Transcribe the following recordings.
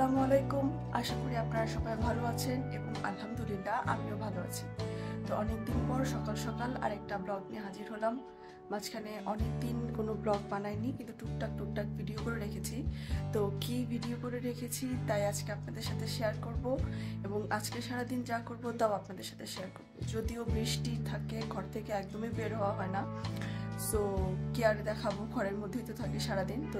আসসালামু আলাইকুম। আশা করি আপনারা সবাই ভালো আছেন এবং আলহামদুলিল্লাহ আমিও ভালো আছি। তো অনেকদিন পর সকাল সকাল আরেকটা ব্লগ নিয়ে হাজির হলাম। মাঝখানে অনেকদিন কোনো ব্লগ বানাইনি, কিন্তু টুকটাক ভিডিও করে রেখেছি। তো কি ভিডিও করে রেখেছি তাই আজকে আপনাদের সাথে শেয়ার করব, এবং আজকে সারাদিন যা করব তাও আপনাদের সাথে শেয়ার করব। যদিও বৃষ্টি থাকে, ঘর থেকে একদমই বের হওয়া হয় না, সো কি আর দেখাবো, ঘরের মধ্যেই তো থাকি সারাদিন। তো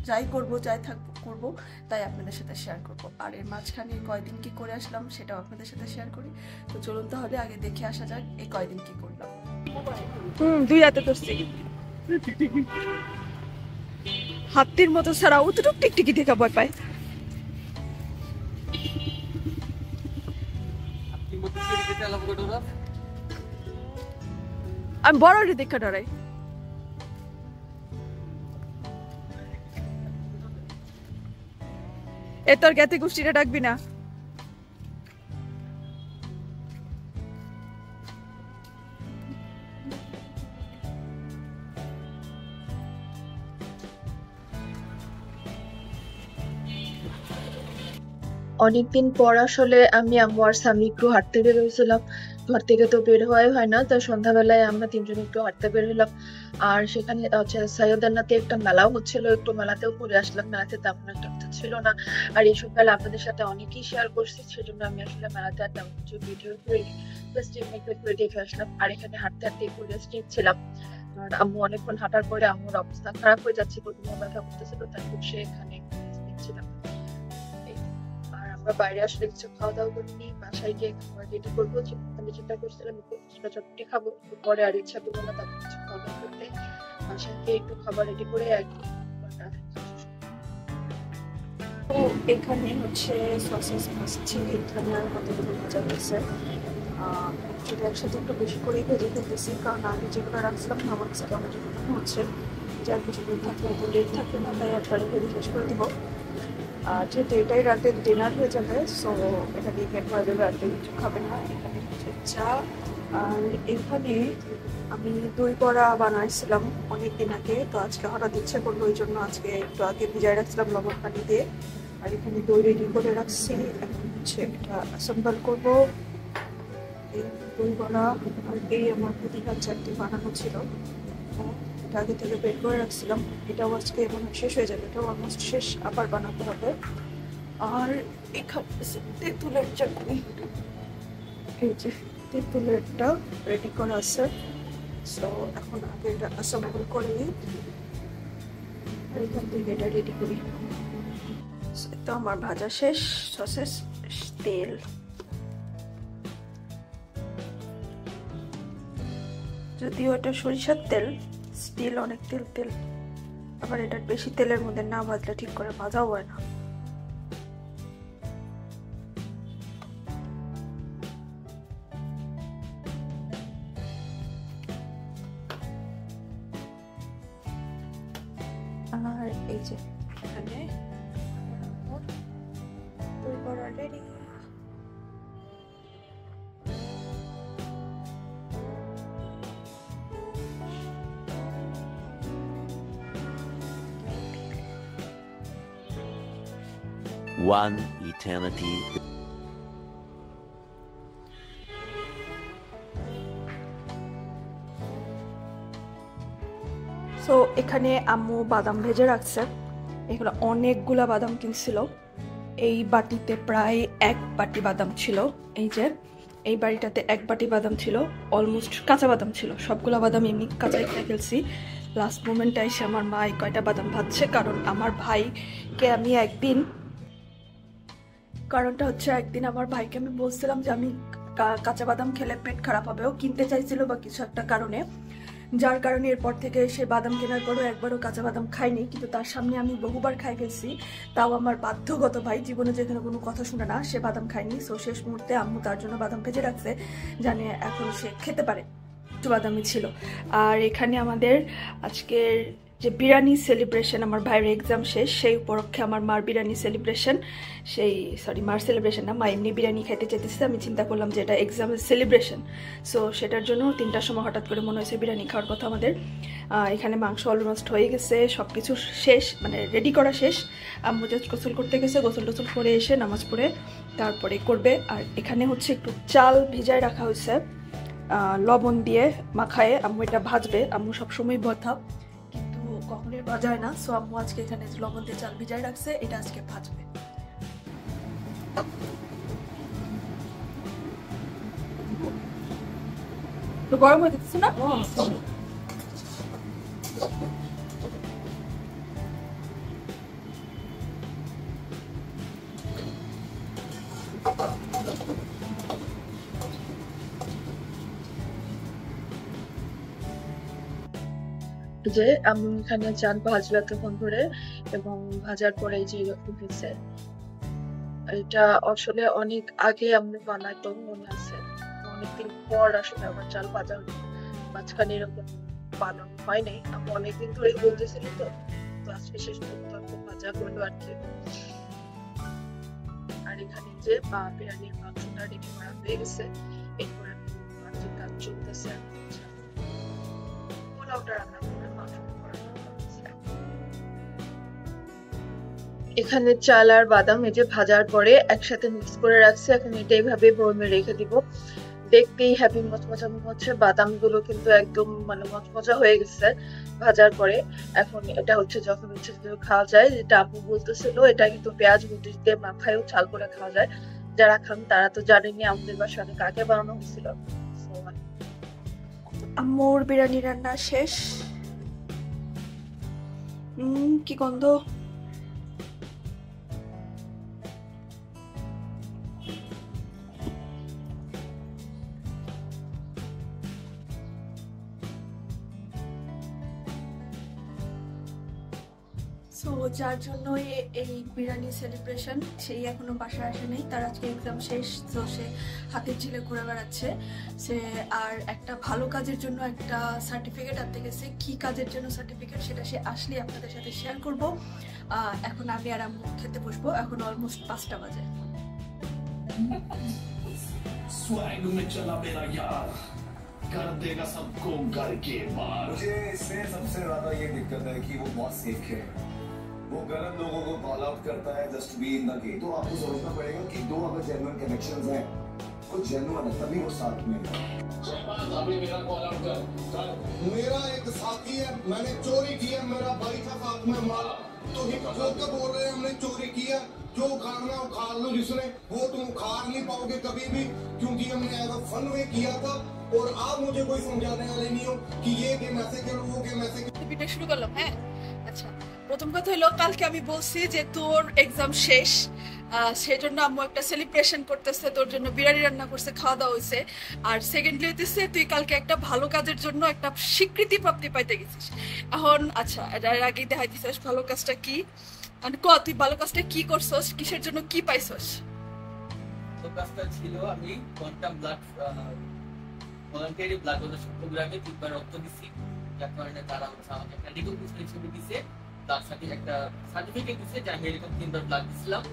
যাই করবো তাই আপনাদের সাথে শেয়ার করব। আর এর মাঝখানে কয়দিন কি করে আসলাম সেটাও আপনাদের সাথে শেয়ার করি। তো চলুন তাহলে আগে দেখে আসা যাক এই কয়দিন কি করলাম। দুই হাতে ধরছি, হাতির মতো ছাড়া অতটুক টিকটিকি দেখা ভয় পায়। আমি বড় দেখা ডরাই। এ তোর জ্ঞাতি গোষ্ঠীটা ডাকবি না। অনেকদিন পর আসলে আমি আম্মু আর স্বামী একটু হাঁটতে বের হয়েছিলাম। ঘর থেকে তো বের হওয়াই হয় না, তো সন্ধ্যাবেলায় আমরা তিনজন একটু হাঁটতে বের হলাম। আর সেখানে হচ্ছে সৈয়দানাতে একটা মেলাও হচ্ছিল, একটু মেলাতেও ঘুরে আসলাম। মেলাতে তেমন একটা কিছু ছিল না, আর এই সকালে আপনাদের সাথে অনেকেই শেয়ার করছি, সেজন্য আমি আসলে মেলাতে আর তেমন কিছু ভিডিও করে জাস্ট এমনি করে দেখে আসলাম। আর এখানে হাঁটতে হাঁটতে একটু রেস্ট নিচ্ছিলাম। আর আম্মু অনেকক্ষণ হাঁটার পরে আম্মুর অবস্থা খারাপ হয়ে যাচ্ছে, প্রথমে ব্যথা করতেছিল, তাই সে এখানে রেস্ট নিচ্ছিলাম। বাইরে আসলে কিছু খাওয়া দাওয়া করিনি, বাসায় গিয়ে খাবার রেডি করবো। আমি চিন্তা করছিলাম একটু ছোট চটপটি খাবো, একটু পরে আর ইচ্ছা করবো না তারপর কিছু খাওয়া দাওয়া করতে। বাসায় গিয়ে একটু খাবার রেডি করে তো এখানে হচ্ছে সসেস ভাজছি, এখানে আর কতগুলো ভাজা হয়েছে। সেটা একসাথে একটু বেশি করেই ভেজে ফেলতেছি, কারণ আগে যেগুলো রাখছিলাম আমার কাছে কেমন যেগুলো হচ্ছে যে আর কিছুদিন থাকলে তো লেট থাকবে না, তাই একবারে ভেজে শেষ করে দিব। আর যেহেতু এটাই রাতের ডিনার হয়ে যাবে, সো এটা দিয়ে পেট ভরে দেবে, রাতে কিছু খাবে না। এখানে হচ্ছে চা, আর এখানে আমি দই বড়া বানাইছিলাম অনেকদিন আগে, তো আজকে হঠাৎ ইচ্ছে করলো, ওই জন্য আজকে একটু আগে ভিজাই রাখছিলাম লবণ পানি দিয়ে। আর এখানে দই রেডি করে রাখছি, এখন হচ্ছে এটা অ্যাসেম্বল করবো। এই দই বড়া আর এই আমার পুদিনার চাটনি বানানো ছিল, এটা আগে থেকে বের করে রাখছিলাম। এটাও আজকে মনে শেষ হয়ে যাবে, এটাও অলমোস্ট শেষ, আবার বানাতে হবে। আর এখানে তেঁতুলের চাটনি, এই যে তেঁতুলেরটা রেডি করা আছে। সো এখন আগে এটা অ্যাসেম্বল করে নিই, আর এখান থেকে এটা রেডি করি। তো আমার ভাজা শেষ, সসেস, তেল, যদিও এটা সরিষার তেল, স্টিল অনেক তেল। আবার এটা বেশি তেলের মধ্যে না ভাজলে ঠিক করে ভাজাও হয় না। আর এই যে এখানে দই বড়া রেডি। One eternity. সো এখানে আম্মু বাদাম ভেজে রাখছে, এগুলো অনেকগুলা বাদাম কিনছিল। এই বাটিতে প্রায় 1 বাটি বাদাম ছিল। এই যে এই বাড়িটাতে 1 বাটি বাদাম ছিল, অলমোস্ট কাঁচা বাদাম ছিল। সবগুলা বাদাম এমনি কাঁচাই খেয়ে ফেলছি। লাস্ট মোমেন্টে এসে আমার মা কয়টা বাদাম ভাজছে, কারণ আমার ভাইকে আমি কারণটা হচ্ছে একদিন আমার ভাইকে আমি বলছিলাম যে আমি কাঁচা বাদাম খেলে পেট খারাপ হবে, ও কিনতে চাইছিল বা কিছু একটা কারণে, যার কারণে এরপর থেকে সে বাদাম কেনার পরও একবারও কাঁচা বাদাম খায়নি। কিন্তু তার সামনে আমি বহুবার খাই ফেলছি, তাও আমার বাধ্যগত ভাই, জীবনে যেখানে কোনো কথা শুনে না, সে বাদাম খায়নি। সো শেষ মুহূর্তে আম্মু তার জন্য বাদাম ভেজে রাখছে, জানে এখন সে খেতে পারে, একটু বাদামি ছিল। আর এখানে আমাদের আজকের যে বিরিয়ানি সেলিব্রেশন, আমার ভাইয়ের এক্সাম শেষ, সেই উপলক্ষে আমার মার বিরিয়ানি সেলিব্রেশন, মার সেলিব্রেশন না, মা এমনি বিরিয়ানি খাইতে চাইতেছে। আমি চিন্তা করলাম যে এটা এক্সামের সেলিব্রেশন, সো সেটার জন্য 3টার সময় হঠাৎ করে মনে হয়েছে বিরিয়ানি খাওয়ার কথা আমাদের। এখানে মাংস অলমোস্ট হয়ে গেছে, সব কিছু শেষ, মানে রেডি করা শেষ। আম্মু জাস্ট গোসল করতে গেছে, গোসল টোসল করে এসে নামাজ পড়ে তারপরে করবে। আর এখানে হচ্ছে একটু চাল ভিজায় রাখা হয়েছে লবণ দিয়ে মাখায়ে, আম্মু এটা ভাজবে। আম্মু সবসময় বথা, কিন্তু কখনোই ভাজায় না, সো আম্মু আজকে এখানে লবণ দিয়ে চাল ভিজায় রাখছে, এটা আজকে ভাজবে। তো গরম হয়ে যাচ্ছে না? যে আমি এখানে চাল ভাজলো এতক্ষণ ধরে, এবং ভাজার পরে এই যে এরকম হয়েছে। এটা আসলে অনেক আগে আমি বানাইতো, মনে আছে, অনেকদিন পর আসলে আমার চাল ভাজা হলো। মাঝখানে এরকম বানানো হয় নাই, আমি অনেকদিন ধরে বলতেছিল, তো আজকে শেষ পর্যন্ত ভাজা করলো আর কি। আর এখানে যে বিরিয়ানির মাংসটা রেডি করা হয়ে গেছে, এরপরে মাংসের কাজ চলতেছে। পোলাওটা রান্না করে মাংস করা হচ্ছে। এখানে চাল আর বাদাম এই যে ভাজার পরে একসাথে মিক্স করে রাখছে, এখন এটা এইভাবে বয়মে রেখে দিব। দেখতেই হ্যাপি মচমচা মনে হচ্ছে, বাদাম গুলো কিন্তু একদম মানে মচমচা হয়ে গেছে ভাজার পরে। এখন এটা হচ্ছে যখন হচ্ছে খাওয়া যায়, যেটা আপু বলতেছিল, এটা কিন্তু পেঁয়াজ মরিচ দিয়ে মাখায়ও ঝাল করে খাওয়া যায়। যারা খান তারা তো জানেনি, আমাদের বাসায় অনেক আগে বানানো হয়েছিল। আম্মুর বিরিয়ানি রান্না শেষ। কি গন্ধ! সো যার জন্য এই বিরিয়ানি সেলিব্রেশন, সেই এখনো বাসায় আসে নেই, তার আজকে এক্সাম শেষ, তো সে হাতের ঝিলে ঘুরে বেড়াচ্ছে। সে আর একটা ভালো কাজের জন্য একটা সার্টিফিকেট আনতে গেছে, কি কাজের জন্য সার্টিফিকেট সেটা সে আসলে আপনাদের সাথে শেয়ার করব। এখন আমি আর আম্মু খেতে বসবো, এখন অলমোস্ট 5টা বাজে। स्वैग में चला मेरा यार, कर देगा सबको घर के बाहर। मुझे इसमें सबसे ज्यादा ये दिक्कत है कि वो बहुत सेफ है, वो गलत लोगों को कॉल आउट करता है just be in the game. तो आपको समझना पड़ेगा कि दो अगर जेन्युइन कनेक्शंस हैं, कुछ जेन्युइन है तभी वो साथ में है। अभी मेरा कॉल आउट कर। मेरा एक साथी है, मैंने चोरी किया, मेरा भाई था साथ में हमारा, तो हिम्मत के बोल रहे हैं हमने चोरी किया, जो उखाड़ना उखाड़ लो जिसने, वो तुम उखाड़ नहीं पाओगे कभी भी, क्योंकि हमने एज अ फन वे किया था। और आप मुझे कोई समझाने वाले नहीं हो कि ये गेम ऐसे खेलो, वो गेम ऐसे खेलो। ভিডিও শুরু করলাম। হ্যাঁ, আচ্ছা, প্রথম কথা হলো, কালকে আমি বলছি যে তোর এক্সাম শেষ, সেজন্য আম্মু একটা সেলিব্রেশন করতেছে, তোর জন্য বিরিয়ানি রান্না করছে, খাওয়া দাওয়া হয়েছে। আর সেকেন্ডলি হইতেছে, তুই কালকে একটা ভালো কাজের জন্য একটা স্বীকৃতি প্রাপ্তি পাইতে গেছিস। এখন আচ্ছা, এর আগে দেখাই দিছিস ভালো কাজটা কি, তুই ভালো কাজটা কি করছস, কিসের জন্য কি পাইছস? তো কাজটা ছিল, আমি quantum blood voluntary blood donation প্রোগ্রামে 3বার রক্ত দিছি, যার কারণে তারা হচ্ছে আমাকে একটা রিকগনিশন হিসেবে দিছে, তার সাথে একটা সার্টিফিকেট দিছে যে আমি এরকম 3বার ব্লাড দিছিলাম,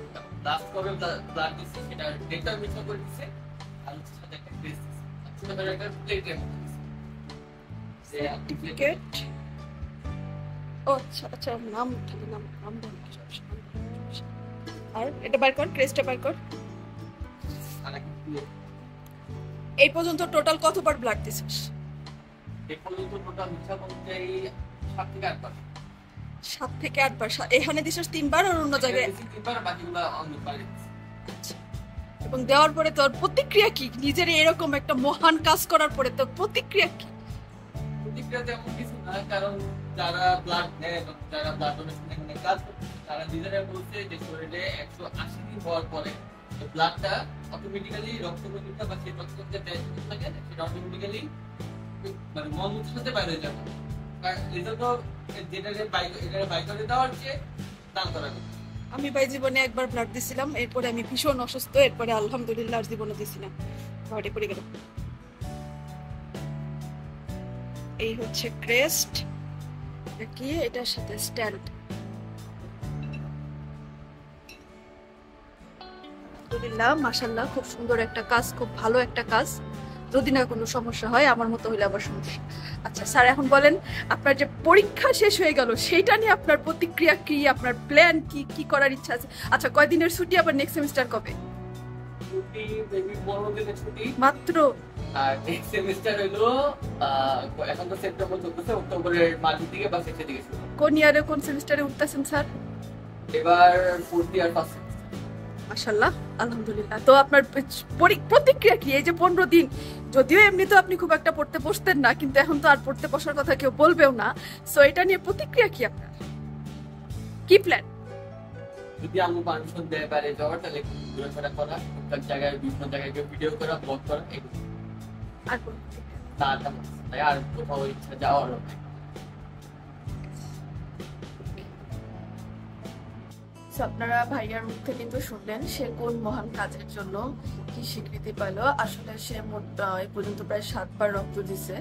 লাস্ট কবে ব্লাড দিছি সেটা ডেটটা মেনশন করে দিছে, আর হচ্ছে সাথে একটা ক্রেস দিছে, ছোটখাটো একটা প্লেটের মতো দিছে সার্টিফিকেট। ও আচ্ছা আচ্ছা, নাম থাকে, নাম বল। আর এটা বার কর, ক্রেসটা বার কর। আর একটু এই পর্যন্ত টোটাল কতবার ব্লাড দিছিস? এই পর্যন্ত টোটাল মিথ্যা বলতে 7 থেকে 8 বার। 7 থেকে 8 বার। এখানে দিছিস 3বার, আর অন্য জায়গায় 3বার, বাকিগুলো অন্য বাইরে দিছি। এবং দেওয়ার পরে তোর প্রতিক্রিয়া কি? নিজের এরকম একটা মহান কাজ করার পরে তোর প্রতিক্রিয়া কি? প্রতিক্রিয়া তেমন কিছু না, কারণ যারা ব্লাড নেয়, যারা ব্লাড ডোনেশন এখানে কাজ করে, তারা নিজেরা বলছে যে শরীরে 180 দিন হওয়ার পরে ব্লাডটা অটোমেটিক্যালি রক্তকণিকা বা সেই রক্তকণিকা থাকে, সেটা অটোমেটিক্যালি মানে মলমূত্রের সাথে বাইরে হয়ে যাবে। এই জন্য যেটা বাই করে দেওয়ার চেয়ে দান করা হবে। আমি ভাই জীবনে একবার ব্লাড দিছিলাম, এরপরে আমি ভীষণ অসুস্থ, এরপরে আলহামদুলিল্লাহ আর জীবনে দিছি না, ঘরে পড়ে গেল। এই হচ্ছে ক্রেস্ট, এটা কি, এটার সাথে স্ট্যান্ড। আলহামদুলিল্লাহ, মাশাআল্লাহ, খুব সুন্দর একটা কাজ, খুব ভালো একটা কাজ। যদি না কোনো সমস্যা হয়, আমার মতো হইলে আবার সমস্যা। আচ্ছা স্যার, এখন বলেন আপনার যে পরীক্ষা শেষ হয়ে গেল সেইটা নিয়ে আপনার প্রতিক্রিয়া কি, আপনার প্ল্যান কি, কি করার ইচ্ছা আছে? আচ্ছা, কয়দিনের ছুটি, আবার নেক্সট সেমিস্টার কবে? ছুটি বেবি 15 দিনের ছুটি মাত্র। আর নেক্সট সেমিস্টার হলো এখন তো সেপ্টেম্বর চলতেছে, অক্টোবরের মাঝের দিকে বা শেষের দিকে শুরু। কোন ইয়ারে, কোন সেমিস্টারে উঠতেছেন স্যার? এবার 4th ইয়ার ফার্স্ট। মাশাআল্লাহ, আলহামদুলিল্লাহ। তো আপনার প্রতিক্রিয়া কি এই যে 15 দিন? যদিও এমনি তো আপনি খুব একটা পড়তে বসতেন না, কিন্তু এখন তো আর পড়তে বসার কথা কেউ বলবেও না। সো এটা নিয়ে প্রতিক্রিয়া কি আপনার, কি প্ল্যান? যদি আমি পারমিশন দেয় পারে যাওয়ার, তাহলে ঘোরাফেরা করা, প্রত্যেক জায়গায় বিভিন্ন জায়গায় ভিডিও করা, ব্লগ করা, এগুলো। আর কোন তাই আর কোথাও ইচ্ছা যাওয়ার নেই। আপনারা ভাইয়ার মুখ থেকে কিন্তু শুনলেন সে কোন মহান কাজের জন্য কি স্বীকৃতি পাইলো। আসলে সে মোট এই পর্যন্ত প্রায় 7 বার রক্ত দিছে।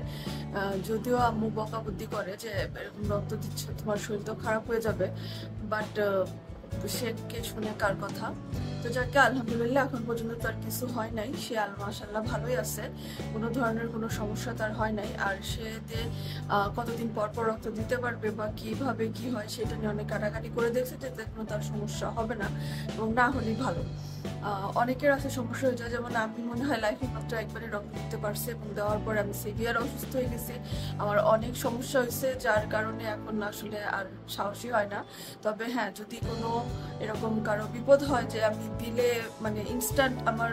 যদিও আম্মু বকাবুদ্ধি করে যে এরকম রক্ত দিচ্ছে তোমার শরীর তো খারাপ হয়ে যাবে, বাট সে কে শুনে কার কথা। তো যাকে আলহামদুলিল্লাহ এখন পর্যন্ত তার কিছু হয় নাই, সে মাশাআল্লাহ ভালোই আছে, কোনো ধরনের কোনো সমস্যা তার হয় নাই। আর সে কতদিন পর পর রক্ত দিতে পারবে বা কিভাবে কি হয় সেটা নিয়ে অনেক কাটাকাটি করে দেখছে, যে কোনো তার সমস্যা হবে না এবং না হলেই ভালো। অনেকের আছে সমস্যা হয়ে যায়, যেমন আমি মনে হয় লাইফে মাত্র একবারই রক্ত দিতে পারছি এবং দেওয়ার পর আমি সিভিয়ার অসুস্থ হয়ে গেছি, আমার অনেক সমস্যা হয়েছে, যার কারণে এখন আসলে আর সাহসী হয় না। তবে হ্যাঁ, যদি কোনো এরকম কারো বিপদ হয় যে আমি দিলে মানে ইনস্ট্যান্ট আমার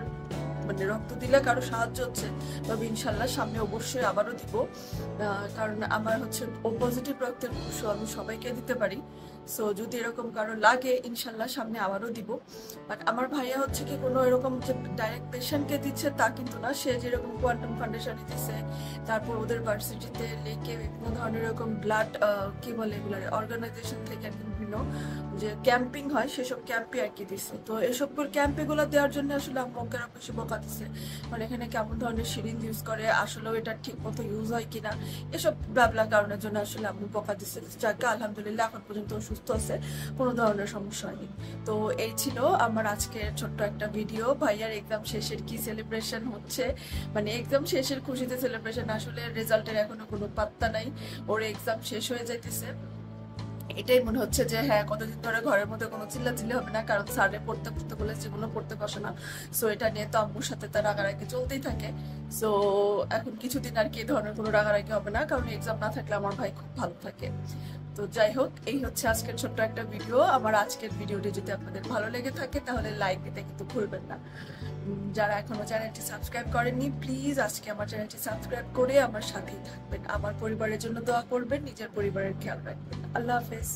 মানে রক্ত দিলে কারো সাহায্য হচ্ছে, তবে ইনশাল্লাহ সামনে অবশ্যই আবারও দিব। কারণ আমার হচ্ছে ও পজিটিভ রক্তের উৎস, আমি সবাইকে দিতে পারি। সো যদি এরকম কারো লাগে ইনশাল্লাহ সামনে আবারও দিব। বাট আমার ভাইয়া হচ্ছে কি কোনো এরকম যে ডাইরেক্ট পেশেন্টকে দিচ্ছে তা কিন্তু না, সে যেরকম কোয়ান্টাম ফাউন্ডেশনে দিচ্ছে, তারপর ওদের ভার্সিটিতে লেকে বিভিন্ন ধরনের এরকম ব্লাড কি বলে এগুলার অর্গানাইজেশন থেকে বিভিন্ন যে ক্যাম্পিং হয় সেসব ক্যাম্পে আর কি দিচ্ছে। তো এসব ক্যাম্পে গুলো দেওয়ার জন্য আসলে আম্মুকেরা বেশি বকা দিচ্ছে, মানে এখানে কেমন ধরনের সিরিঞ্জ ইউজ করে, আসলেও এটা ঠিক মতো ইউজ হয় কিনা, এসব ব্লাবলা কারণের জন্য আসলে আম্মু বকা দিচ্ছে। যাকে আলহামদুলিল্লাহ এখন পর্যন্ত সুস্থ আছে, কোনো ধরনের সমস্যা হয়নি। তো এই ছিল আমার আজকের ছোট্ট একটা ভিডিও। ভাইয়ার এক্সাম শেষের কি সেলিব্রেশন হচ্ছে, মানে এক্সাম শেষের খুশিতে সেলিব্রেশন, আসলে রেজাল্টের এখনো কোনো পাত্তা নাই, ওর এক্সাম শেষ হয়ে যাইতেছে। এটাই মনে হচ্ছে যে হ্যাঁ, কতদিন ধরে ঘরের মধ্যে কোনো চিল্লাচিল্লি হবে না, কারণ স্যারে পড়তে পড়তে বলে যেগুলো পড়তে বসে না। সো এটা নিয়ে তো আম্মুর সাথে তার রাগারাগি চলতেই থাকে। সো এখন কিছুদিন আর কি এই ধরনের কোনো রাগারাগি হবে না, কারণ এক্সাম না থাকলে আমার ভাই খুব ভালো থাকে। তো যাই হোক, এই হচ্ছে আজকের ছোট্ট একটা ভিডিও। আমার আজকের ভিডিওটি যদি আপনাদের ভালো লেগে থাকে তাহলে লাইক দিতে কিন্তু ভুলবেন না। যারা এখনো চ্যানেলটি সাবস্ক্রাইব করেননি, প্লিজ আজকে আমার চ্যানেলটি সাবস্ক্রাইব করে আমার সাথেই থাকবেন। আমার পরিবারের জন্য দোয়া করবেন, নিজের পরিবারের খেয়াল রাখবেন। আল্লাহ হাফেজ।